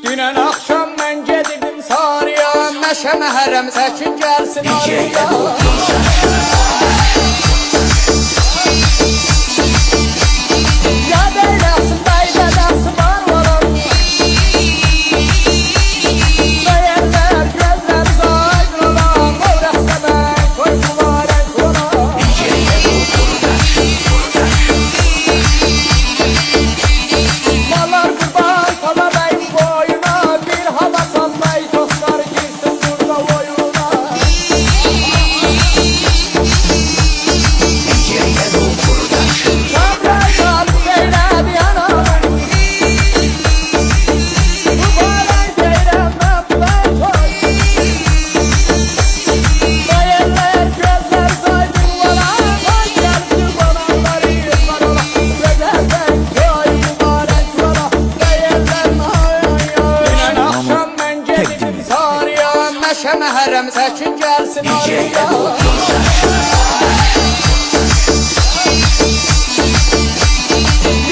Dünən axşam mən gedirdim Sarıya, Məşə məhərrəm çəkin gəlsin arıya. Yad eyləsin bəydədəsi var varam, bəyərlər gözləri zaydın olan, övrəsə mən koy mübarək olan. Mallar qurban tala bəyin boyuna, bir hava salmay dostlar girsin burada oyuna. Məşə məhərrəm çəkin gəlsin arıya.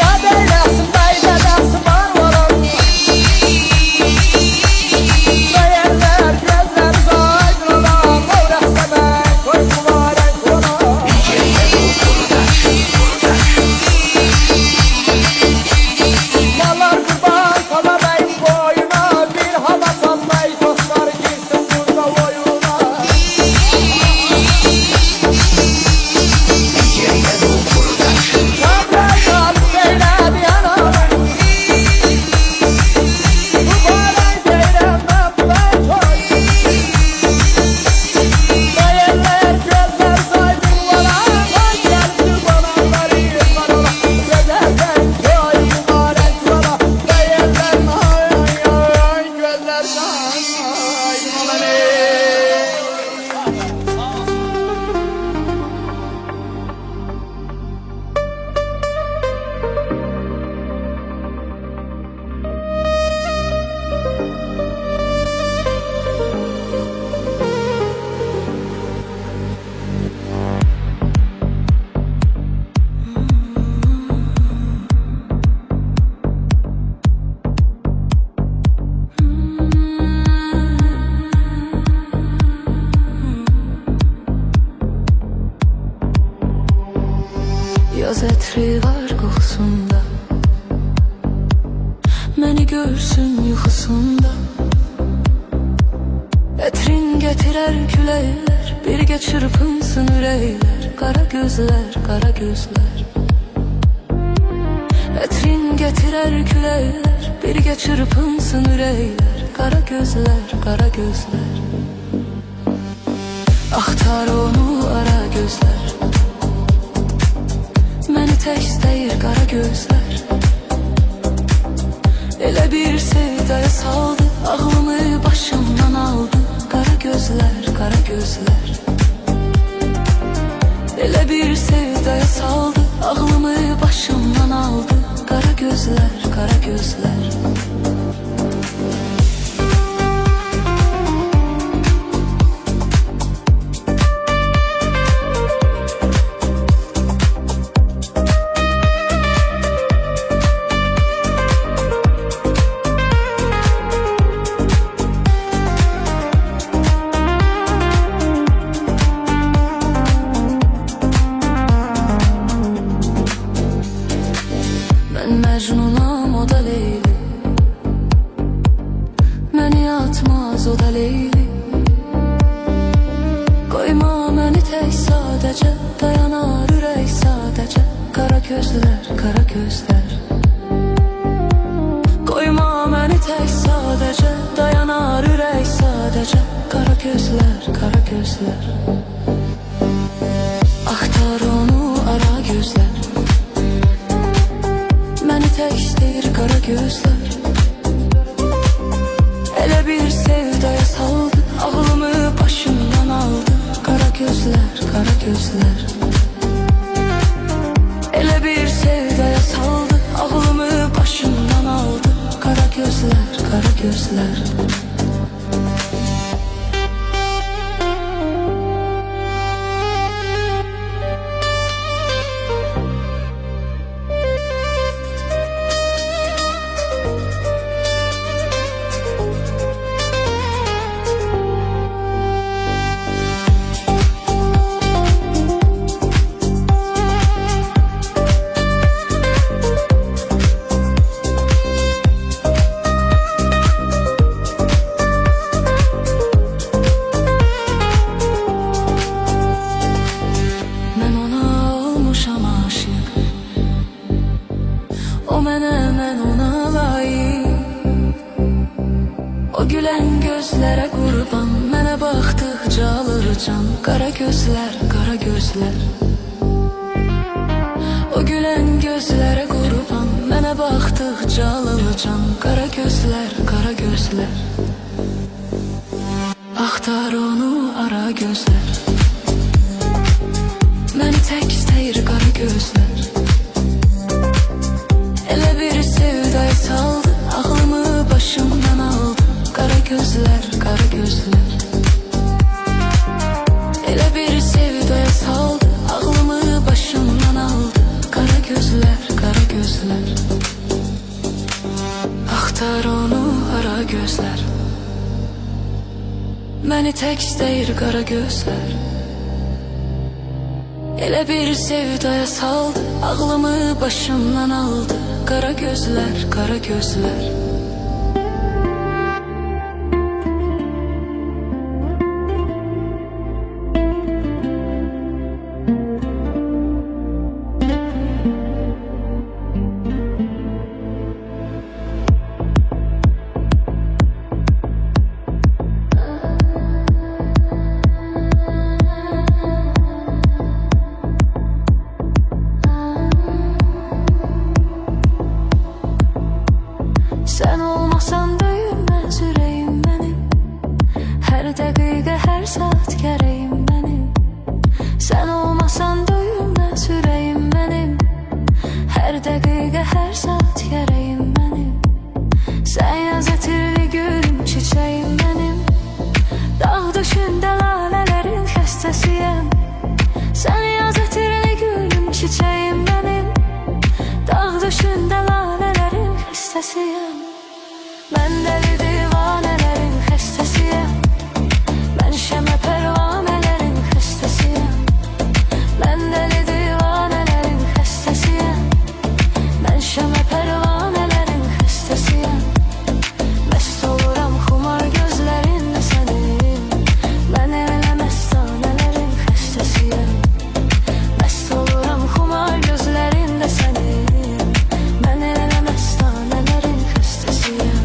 Yad eyləsin bəydədəsi var varam, bəyərlər gözləri zaydın olan, övrəsə mən koy mübarək olan. Mallar qurban tala bəyin boyuna, bir hava salmay dostlar girsin burada oyuna. Kabrayat beyledi yanam, mübarək deyirəm mən ben koy. Bəyərlər gözlər saydın olan, ay gəldi bananları var ola, gözəldən koy mübarək ola. Bəyərlər ay gözlər saydın olan ey. Yaz ətri var qoxusunda, məni görsün yuxusunda. Ətrin gətirər küləklər, birgə çırpınsın ürəklər. Qara gözlər, qara gözlər. Ətrin gətirər küləklər, birgə çırpınsın ürəklər. Qara gözlər, qara gözlər. Axtar onu ara gözlər, məni tək istəyir qara gözlər. Elə bir sevdaya saldı, ağlımı başımdan aldı. Qara gözlər, qara gözlər. Elə bir sevdaya saldı, ağlımı başımdan aldı. Qara gözlər, qara gözlər. Mən Məcnunam, o da Leyli, məni atmaz, o da Leyli. Qoyma məni tək sadəcə, dayanar ürək sadəcə. Qara gözlər, qara gözlər. Qoyma məni tək sadəcə, dayanar ürək sadəcə. Qara gözlər, qara gözlər. Axtar onu ara gözlər, məni tək istəyir qara gözlər. Elə bir sevdaya saldı, ağlımı başımdan aldı. Qara gözlər, qara gözlər. Elə bir sevdaya saldı, ağlımı başımdan aldı. Qara gözlər, qara gözlər. O gülen gözlere kurban, mənə baxdıqca alır can. Qara gözlər, qara gözlər. O gülen gözlere kurban, mənə baxdıqca alır can. Qara gözlər, qara gözlər. Axtar onu ara gözlər. Məni tək istəyir qara gözlər. Elə bir sevdaya saldı, ağlımı başımdan aldı. Qara gözlər, qara gözlər. Elə bir sevdaya saldı, ağlımı başımdan aldı. Qara gözlər, qara gözlər. Axtar onu ara gözlər. Məni tək istəyir qara gözlər. Elə bir sevdaya saldı, ağlımı başımdan aldı. Qara gözlər, qara gözlər. Sen olmasan döyülmez yüreğim benim. Her dakika, her saat gereğim benim. Sen olmasan döyülmez yüreğim benim. Her dakika, her saat gereğim benim. Sen yaz etirli gülüm, çiçeğim benim. Dağ düşünde lalelerin xəstəsiyəm. Sen yaz etirli gülüm, çiçeğim benim. Dağ düşünde lalelerin xəstəsiyəm. Mən dəli divanələrin xəstəsiyəm. Mən şəmə pərvanələrin xəstəsiyəm. Mən dəli divanələrin xəstəsiyəm. Mən şəmə pərvanələrin xəstəsiyəm. Məst oluram xumar gözlərində sənin. Mən elə məstanələrin xəstəsiyəm. Məst oluram xumar gözlərində sənin. Mən elə məstanələrin xəstəsiyəm.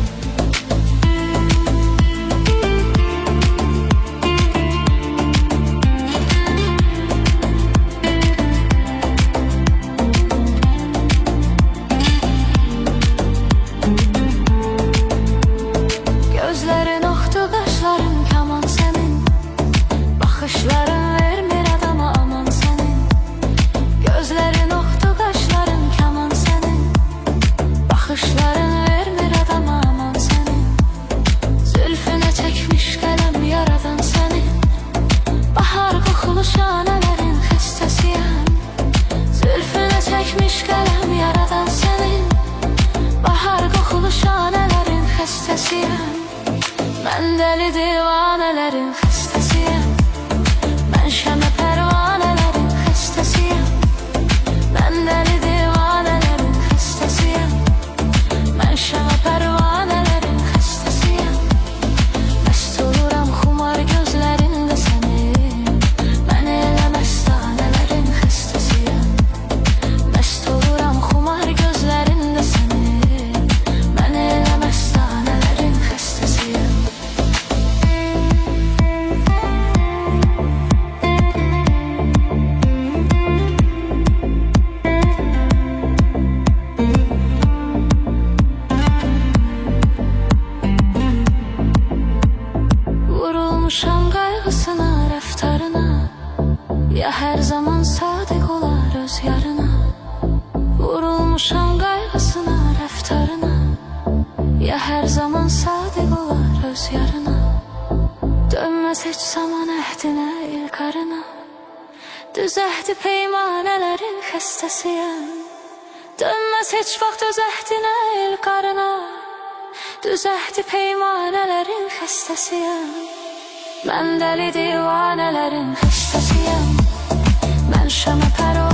Gözlerin oxtu, qaşların kaman sənin. Baxışların vermir adama aman sənin. Gözlerin oxtu, qaşların kaman sənin. Baxışların vermir adama aman sənin. Zülfünə çəkmiş qələm yaradan sənin. Bahar qoxulu şanələrin xəstəsiyəm. Zülfünə çəkmiş qələm yaradan sənin. Bahar qoxulu şanələrin xəstəsiyəm. Mən dəli divanələrin xəstəsiyəm. Mən şəmə pərvanələrin xəstəsiyəm. Mən dəli divanələrin xəstəsiyəm. Mən şəmə pərvanələrin xəstəsiyəm. Məst oluram xumar gözlərində sənin. Mən elə məstanələrin xəstəsiyəm. Məst oluram xumar gözlərində sənin. Mən elə məstanələrin xəstəsiyəm. Vurulmuşam qayğısına, rəftarına. Ya hər zaman sadiq olar öz yarına. Vurulmuşam qayğısına, rəftarına. Ya hər zaman sadiq olar öz yarına. Dönməz heç zaman əhdinə, ilqarına. Düz əhdi peymanələrin xəstəsiyəm. Dönməz heç vaxt öz əhdinə, ilqarına. Düz əhdi peymanələrin xəstəsiyəm. Mən dəli divanələrin xəstəsiyəm. Mən şəmə pərvanələrin